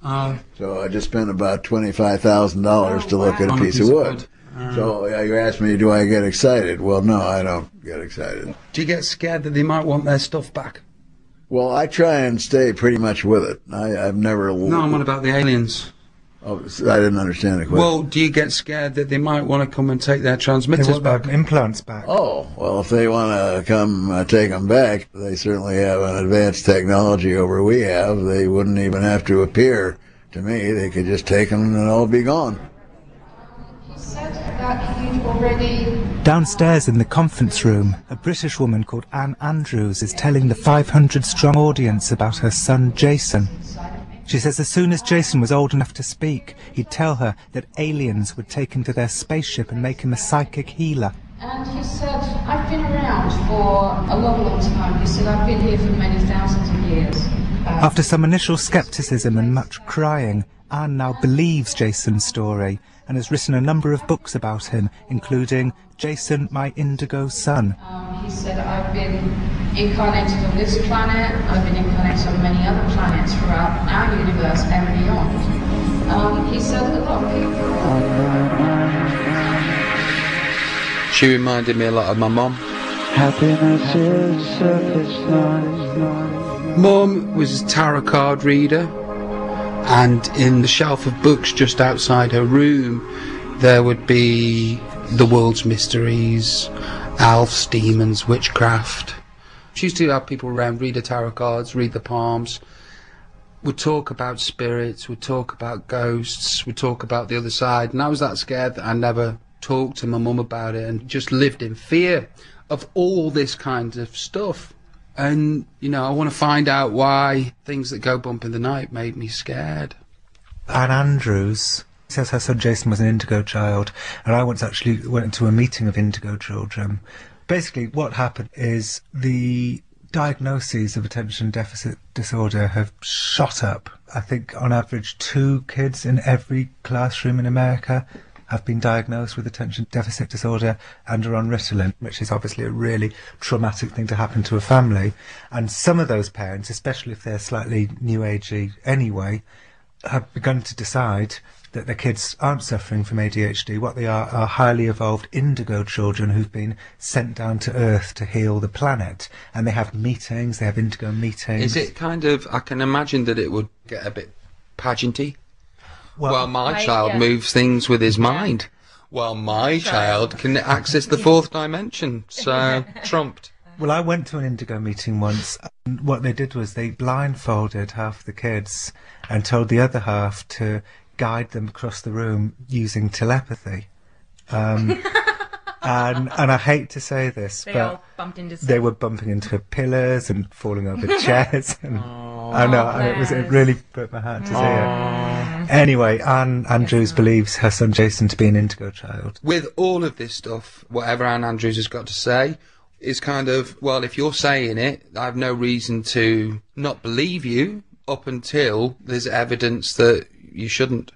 So I just spent about $25,000 to look at a piece of wood. So you asked me, do I get excited? Well, no, I don't get excited. Do you get scared that they might want their stuff back? Well, I try and stay pretty much with it. I've never... No, I'm on about the aliens. Oh, I didn't understand the question. Well, do you get scared that they might want to come and take their transmitters back? Implants back. Oh, well, if they want to come take them back, they certainly have an advanced technology over we have. They wouldn't even have to appear to me. They could just take them and all be gone. He said that he'd already... Downstairs in the conference room, a British woman called Anne Andrews is telling the 500-strong audience about her son Jason. She says as soon as Jason was old enough to speak, he'd tell her that aliens would take him to their spaceship and make him a psychic healer. And he said, I've been around for a long, long time. He said, I've been here for many thousands of years. After some initial scepticism and much crying, Anne now believes Jason's story and has written a number of books about him, including Jason, My Indigo Son. He said, I've been incarnated on this planet, I've been incarnated on many other planets throughout our universe and beyond. He said a lot of people... She reminded me a lot of my mum. Happiness is surface line. Mum was a tarot card reader, and in the shelf of books just outside her room there would be The World's Mysteries, Elves, Demons, Witchcraft. She used to have people around read the tarot cards, read the palms, would talk about spirits, would talk about ghosts, would talk about the other side, and I was that scared that I never talked to my mum about it and just lived in fear of all this kind of stuff. And, you know, I want to find out why things that go bump in the night made me scared. Anne Andrews says her son Jason was an indigo child, and I once actually went to a meeting of indigo children. Basically, what happened is the diagnoses of attention deficit disorder have shot up. I think, on average, 2 kids in every classroom in America have been diagnosed with attention deficit disorder and are on Ritalin, which is obviously a really traumatic thing to happen to a family. And some of those parents, especially if they're slightly new agey anyway, have begun to decide that their kids aren't suffering from ADHD. What they are highly evolved indigo children who've been sent down to Earth to heal the planet. And they have meetings, they have indigo meetings. Is it kind of, I can imagine that it would get a bit pageanty. Well, my child moves things with his mind. Well, my child can access the 4th dimension, so trumped. Well, I went to an indigo meeting once, and what they did was they blindfolded half the kids and told the other half to guide them across the room using telepathy. And I hate to say this, but they were bumping into pillars and falling over chairs. And I know, it really broke my heart to see it. Anyway, Anne Andrews believes her son Jason to be an indigo child. With all of this stuff, whatever Anne Andrews has got to say is kind of, well, if you're saying it, I have no reason to not believe you up until there's evidence that you shouldn't.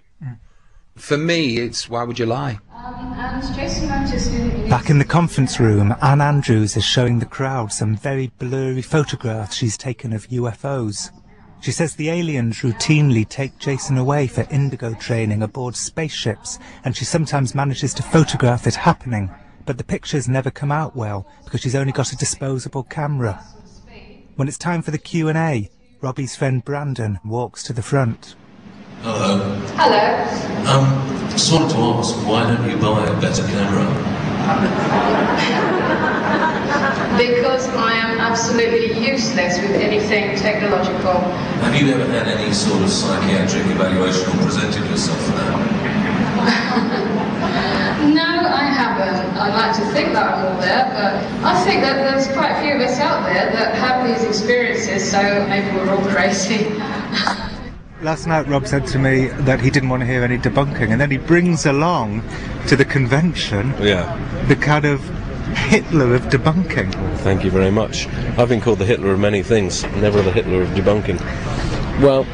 For me, it's why would you lie? And Jason noticed Back in the conference room, Anne Andrews is showing the crowd some very blurry photographs she's taken of UFOs. She says the aliens routinely take Jason away for indigo training aboard spaceships, and she sometimes manages to photograph it happening, but the pictures never come out well because she's only got a disposable camera. When it's time for the Q&A, Robbie's friend Brandon walks to the front. Hello. Hello. Just wanted to ask, why don't you buy a better camera? Because I am absolutely useless with anything technological. Have you ever had any sort of psychiatric evaluation or presented yourself for that? No, I haven't. I'd like to think that I'm all there, but I think that there's quite a few of us out there that have these experiences, so maybe we're all crazy. Last night Rob said to me that he didn't want to hear any debunking, and then he brings along to the convention the kind of Hitler of debunking. Thank you very much. I've been called the Hitler of many things, never the Hitler of debunking. Well,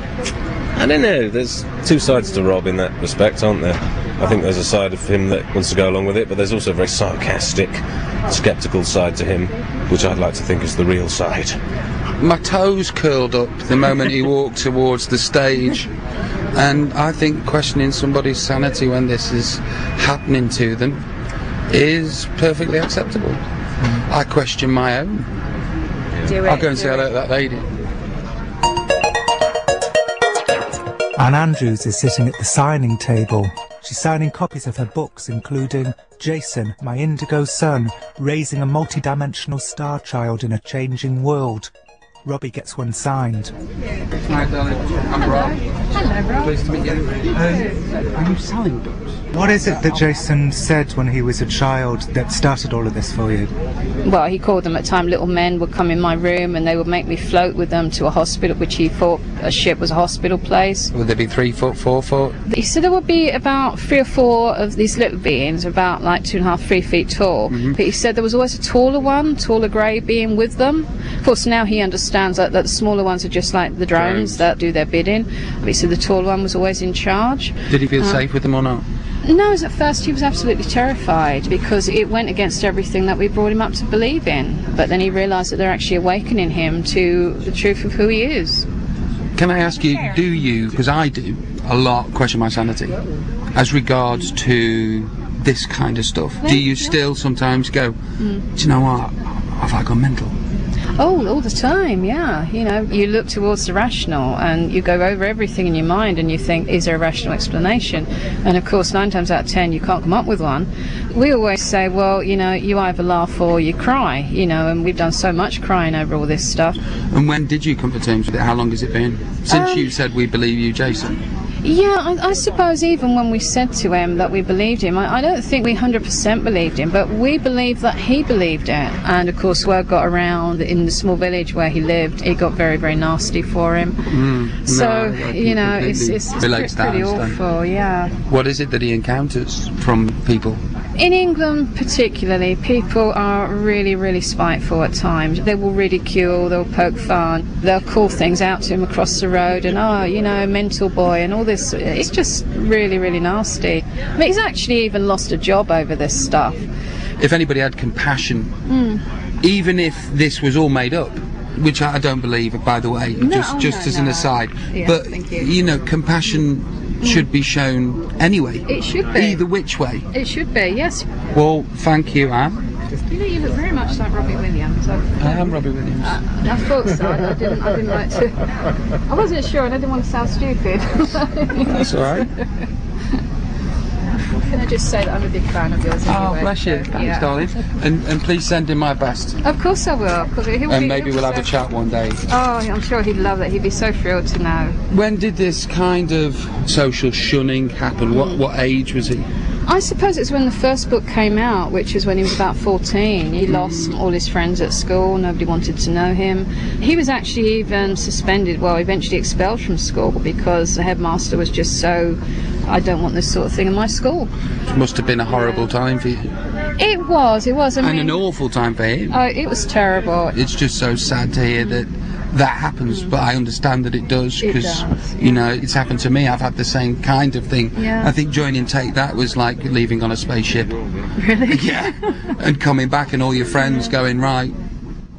I don't know, there's 2 sides to Rob in that respect, aren't there? I think there's a side of him that wants to go along with it, but there's also a very sarcastic, sceptical side to him, which I'd like to think is the real side. My toes curled up the moment he walked towards the stage. And I think questioning somebody's sanity when this is happening to them is perfectly acceptable. I question my own. I'll go and say hello to that lady. Anne Andrews is sitting at the signing table. She's signing copies of her books, including Jason, My Indigo Son, Raising a Multidimensional Star Child in a Changing World. Robbie gets one signed. Hi, darling. I'm Rob. Hello, Rob. Pleased to meet you. Are you selling books? What is it that Jason said when he was a child that started all of this for you? Well, he called them at time little men would come in my room and they would make me float with them to a hospital, which he thought a ship was a hospital place. Would they be 3 foot, 4 foot? He said there would be about 3 or 4 of these little beings, about like 2.5, 3 feet tall. But he said there was always a taller one, taller grey being with them. Of course, now he understands that the smaller ones are just like the drones that do their bidding. But he said the taller one was always in charge. Did he feel safe with them or not? No, at first he was absolutely terrified because it went against everything that we brought him up to believe in. But then he realised that they're actually awakening him to the truth of who he is. Can I ask you, do you, because I do a lot, question my sanity as regards to this kind of stuff? Do you still sometimes go, do you know what, have I gone mental? Oh, all the time, yeah. You know, you look towards the rational and you go over everything in your mind and you think, is there a rational explanation? And of course, 9 times out of 10, you can't come up with one. We always say, well, you know, you either laugh or you cry, you know, and we've done so much crying over all this stuff. And when did you come to terms with it? How long has it been? Since you said we believe you, Jason? Yeah, I suppose even when we said to him that we believed him, I don't think we 100% believed him, but we believed that he believed it. And of course, word got around in the small village where he lived, it got very, very nasty for him. So, you know, it's pretty awful, yeah. What is it that he encounters from people? In England particularly, people are really, really spiteful at times. They will ridicule, they'll poke fun, they'll call things out to him across the road and, oh, you know, mental boy and all this. It's just really, really nasty. I mean, he's actually even lost a job over this stuff. If anybody had compassion, even if this was all made up, which I don't believe, by the way, just as an aside, yeah, but, you know, compassion should be shown anyway. It should be. Either which way. It should be, yes. Well, thank you, Anne. You know, you look very much like Robbie Williams. I am Robbie Williams. I thought so. I didn't like to. I wasn't sure, and I didn't want to sound stupid. That's all right. Can I just say that I'm a big fan of yours? Oh, anyway, bless you. so, Thanks, darling. And please send him my best. Of course I will. And maybe we'll have a chat one day. Oh, I'm sure he'd love that. He'd be so thrilled to know. When did this kind of social shunning happen? What age was he? I suppose it's when the first book came out, which is when he was about 14. He lost all his friends at school, nobody wanted to know him. He was actually even suspended, well, eventually expelled from school because the headmaster was just so, I don't want this sort of thing in my school. It must have been a horrible time for you. It was. I mean, and an awful time for him. Oh, it was terrible. It's just so sad to hear that happens, but I understand that it does, because you know, it's happened to me. I've had the same kind of thing. Yeah. I think joining Take That was like leaving on a spaceship. Really? Yeah. And coming back and all your friends going, right,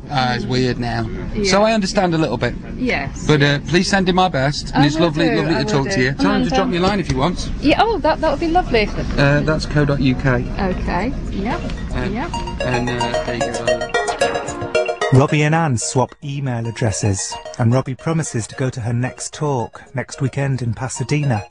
it's weird now. Yeah. So I understand a little bit. Yes. But please send him my best, and it's lovely to talk to you. Tell him to drop me a line if he wants. Yeah. Oh, that would be lovely. That's co.uk. Okay. Yep. Yep. And there you go. Robbie and Anne swap email addresses, and Robbie promises to go to her next talk next weekend in Pasadena.